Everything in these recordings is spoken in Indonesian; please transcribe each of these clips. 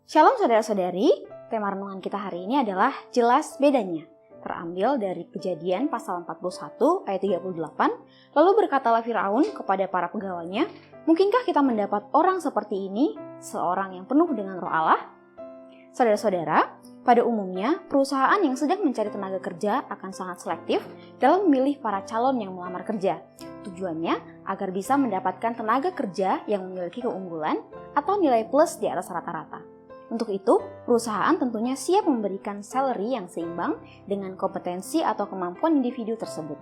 Shalom saudara-saudari, tema renungan kita hari ini adalah jelas bedanya. Terambil dari Kejadian pasal 41 ayat 38, lalu berkatalah Firaun kepada para pegawainya, mungkinkah kita mendapat orang seperti ini, seorang yang penuh dengan roh Allah? Saudara-saudara, pada umumnya perusahaan yang sedang mencari tenaga kerja akan sangat selektif dalam memilih para calon yang melamar kerja. Tujuannya agar bisa mendapatkan tenaga kerja yang memiliki keunggulan atau nilai plus di atas rata-rata. Untuk itu, perusahaan tentunya siap memberikan salary yang seimbang dengan kompetensi atau kemampuan individu tersebut.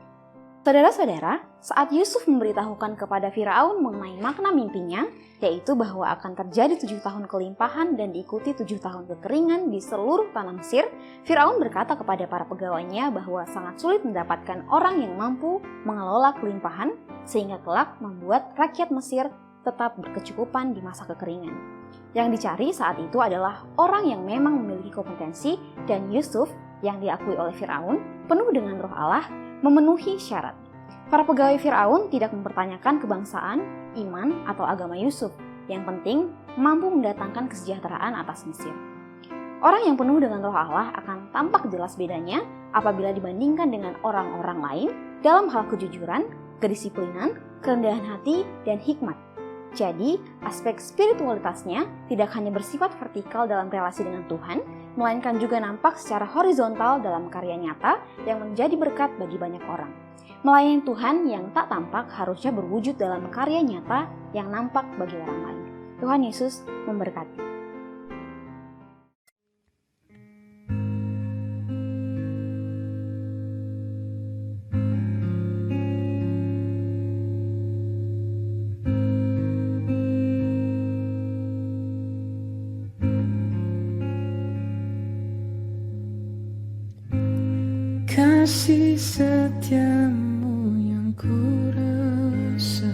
Saudara-saudara, saat Yusuf memberitahukan kepada Firaun mengenai makna mimpinya, yaitu bahwa akan terjadi 7 tahun kelimpahan dan diikuti 7 tahun kekeringan di seluruh tanah Mesir, Firaun berkata kepada para pegawainya bahwa sangat sulit mendapatkan orang yang mampu mengelola kelimpahan, sehingga kelak membuat rakyat Mesir tetap berkecukupan di masa kekeringan. Yang dicari saat itu adalah orang yang memang memiliki kompetensi, dan Yusuf yang diakui oleh Firaun penuh dengan roh Allah memenuhi syarat. Para pegawai Firaun tidak mempertanyakan kebangsaan, iman, atau agama Yusuf. Yang penting mampu mendatangkan kesejahteraan atas Mesir. Orang yang penuh dengan roh Allah akan tampak jelas bedanya apabila dibandingkan dengan orang-orang lain dalam hal kejujuran, kedisiplinan, kerendahan hati, dan hikmat. Jadi, aspek spiritualitasnya tidak hanya bersifat vertikal dalam relasi dengan Tuhan, melainkan juga nampak secara horizontal dalam karya nyata yang menjadi berkat bagi banyak orang. Melayani Tuhan yang tak tampak harusnya berwujud dalam karya nyata yang nampak bagi orang lain. Tuhan Yesus memberkati. Kasih setiamu yang ku rasakan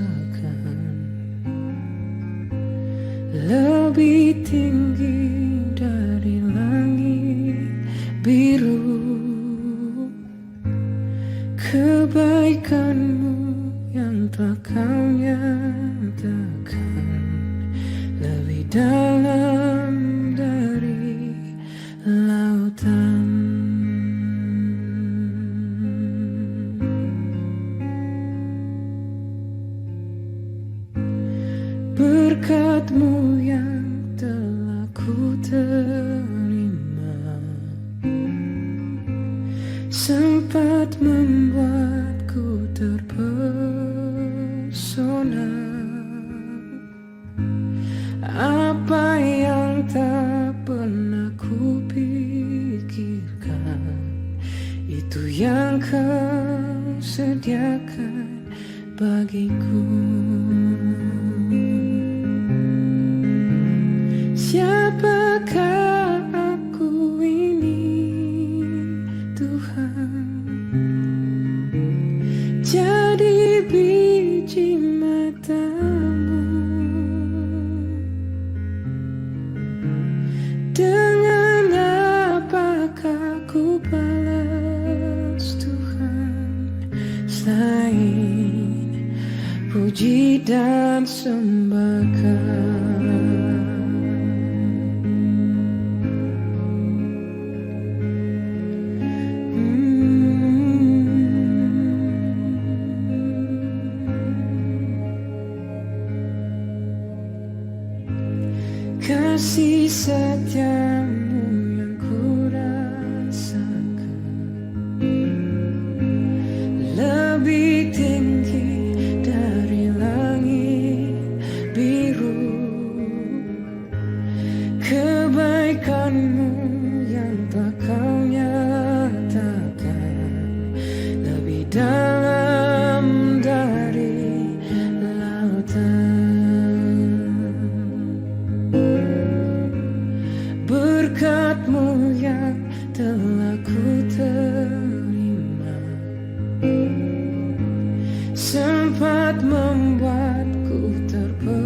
lebih tinggi dari langit biru. Kebaikanmu yang telah kau nyatakan lebih dalam dari lautan. Berkat-Mu yang telah ku terima sempat membuatku terpesona. Apa yang tak pernah ku pikirkan, itu yang Kau sediakan bagiku. Siapakah aku ini, Tuhan? Jadi biji mata-Mu. Dengan apakah ku balas Tuhan, selain puji dan sembahkan? Kasih setiamu yang ku rasakan lebih tinggi dari langit biru. Kebaikan-Mu yang telah Kau nyatakan lebih dalam dari lautan. Berkat-Mu yang telah ku terima sempat membuatku terpesona.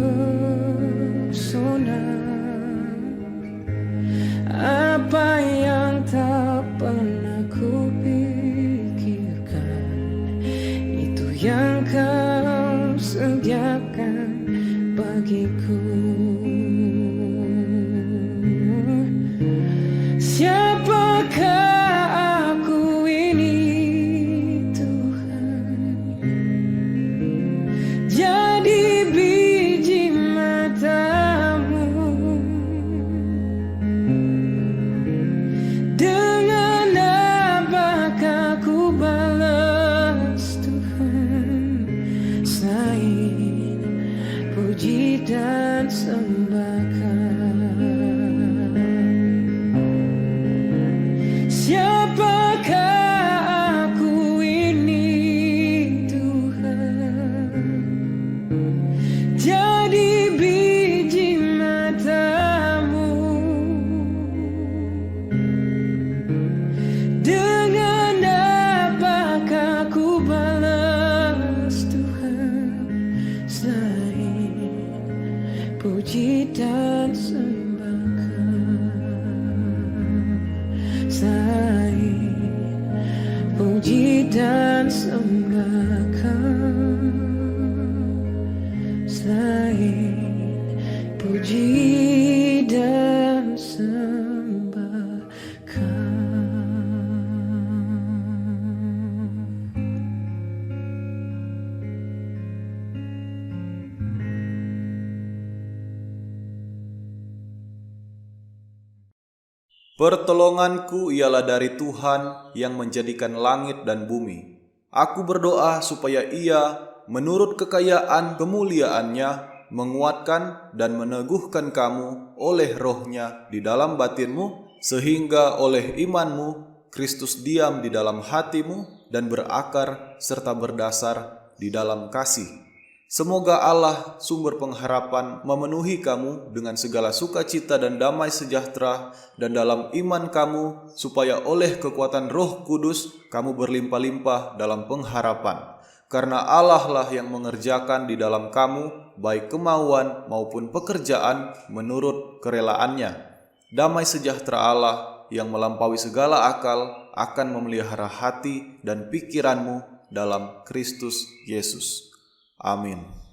Apa yang tak pernah ku pikirkan, itu yang Kau sediakan bagiku. selain puji dan sembahkan. Siapakah aku ini Tuhan? Jadi biji matamu, dengan apakah ku balas Tuhan selain puji dan sembahkan, selain puji dan sembahkan, selain puji dan Pertolonganku ialah dari Tuhan yang menjadikan langit dan bumi. Aku berdoa supaya Ia menurut kekayaan kemuliaannya menguatkan dan meneguhkan kamu oleh rohnya di dalam batinmu, sehingga oleh imanmu Kristus diam di dalam hatimu dan berakar serta berdasar di dalam kasih. Semoga Allah sumber pengharapan memenuhi kamu dengan segala sukacita dan damai sejahtera dan dalam iman kamu, supaya oleh kekuatan Roh Kudus kamu berlimpah-limpah dalam pengharapan. Karena Allah lah yang mengerjakan di dalam kamu baik kemauan maupun pekerjaan menurut kerelaannya. Damai sejahtera Allah yang melampaui segala akal akan memelihara hati dan pikiranmu dalam Kristus Yesus. Amin.